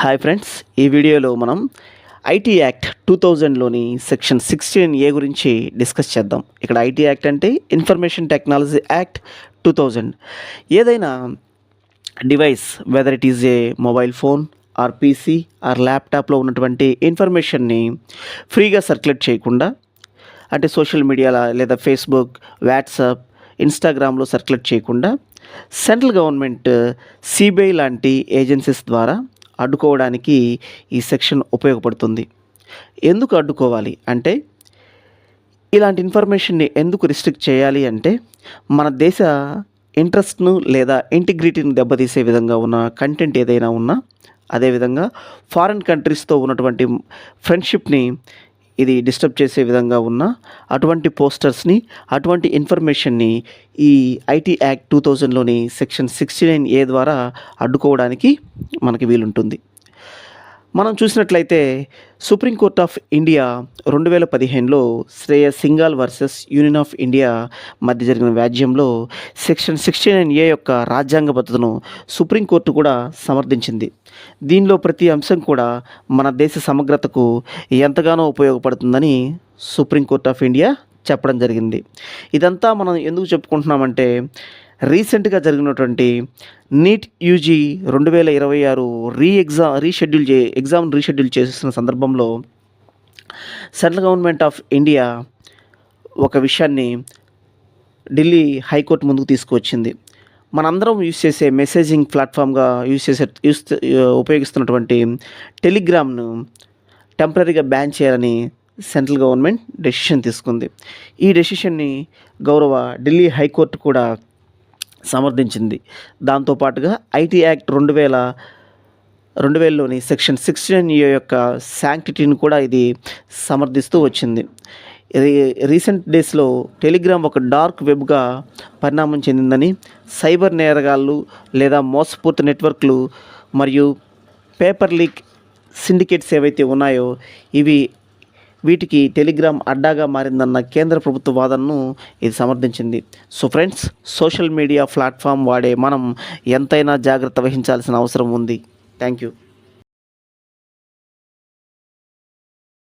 Hi friends, ఈ వీడియోలో మనం ఐటీ యాక్ట్ 2000లోని సెక్షన్ 16A గురించి డిస్కస్ చేద్దాం. ఇక్కడ ఐటీ యాక్ట్ అంటే ఇన్ఫర్మేషన్ టెక్నాలజీ యాక్ట్ 2000. ఏదైనా device, whether it is a mobile phone are PC are ల్యాప్టాప్లో ఉన్నటువంటి ఇన్ఫర్మేషన్ని ఫ్రీగా సర్క్యులేట్ చేయకుండా, అంటే సోషల్ మీడియాలో లేదా ఫేస్బుక్, వాట్సాప్, ఇన్స్టాగ్రామ్లో సర్క్యులేట్ చేయకుండా సెంట్రల్ గవర్నమెంట్ సిబిఐ లాంటి ఏజెన్సీస్ ద్వారా అడ్డుకోవడానికి ఈ సెక్షన్ ఉపయోగపడుతుంది. ఎందుకు అడ్డుకోవాలి అంటే, ఇలాంటి ఇన్ఫర్మేషన్ని ఎందుకు రిస్ట్రిక్ట్ చేయాలి అంటే, మన దేశ ఇంట్రెస్ట్ను లేదా ఇంటిగ్రిటీని దెబ్బతీసే విధంగా ఉన్న కంటెంట్ ఏదైనా ఉన్నా, అదేవిధంగా ఫారిన్ కంట్రీస్తో ఉన్నటువంటి ఫ్రెండ్షిప్ని ఇది డిస్టర్బ్ చేసే విధంగా ఉన్న అటువంటి పోస్టర్స్ని, అటువంటి ఇన్ఫర్మేషన్ని ఈ ఐటీ యాక్ట్ 2000లోని సెక్షన్ 69A ద్వారా అడ్డుకోవడానికి మనకి వీలుంటుంది. మనం చూసినట్లయితే సుప్రీంకోర్ట్ ఆఫ్ ఇండియా 2015లో Shreyas Singhal versus union of India మధ్య జరిగిన వ్యాజ్యంలో సెక్షన్ 69A యొక్క రాజ్యాంగబద్ధతను సుప్రీంకోర్టు కూడా సమర్థించింది. దీనిలో ప్రతి అంశం కూడా మన దేశ సమగ్రతకు ఎంతగానో ఉపయోగపడుతుందని సుప్రీంకోర్ట్ ఆఫ్ ఇండియా చెప్పడం జరిగింది. ఇదంతా మనం ఎందుకు చెప్పుకుంటున్నామంటే, రీసెంట్గా జరిగినటువంటి నీట్ యూజీ 2026 ఎగ్జామ్ రీషెడ్యూల్ చేసిన సందర్భంలో సెంట్రల్ గవర్నమెంట్ ఆఫ్ ఇండియా ఒక విషయాన్ని ఢిల్లీ హైకోర్టు ముందుకు తీసుకువచ్చింది. మనందరం యూజ్ చేసే మెసేజింగ్ ప్లాట్ఫామ్గా ఉపయోగిస్తున్నటువంటి టెలిగ్రామ్ను టెంపరరీగా బ్యాన్ చేయాలని సెంట్రల్ గవర్నమెంట్ డెసిషన్ తీసుకుంది. ఈ డెసిషన్ని గౌరవ ఢిల్లీ హైకోర్టు కూడా సమర్థించింది. దాంతోపాటుగా ఐటీ యాక్ట్ 2000లోని సెక్షన్ 69A యొక్క శాంక్టిటీని కూడా ఇది సమర్థిస్తూ వచ్చింది. రీసెంట్ డేస్లో టెలిగ్రామ్ ఒక డార్క్ వెబ్గా పరిణామం చెందిందని, సైబర్ నేరగాళ్ళు లేదా మోసపూరిత నెట్వర్క్లు మరియు పేపర్ లీక్ సిండికేట్స్ ఏవైతే ఉన్నాయో వీటికి టెలిగ్రామ్ అడ్డాగా మారిందన్న కేంద్ర ప్రభుత్వ వాదనను ఇది సమర్థించింది. So friends, social media platform వాడే మనం ఎంతైనా జాగ్రత్త వహించాల్సిన అవసరం ఉంది. Thank you.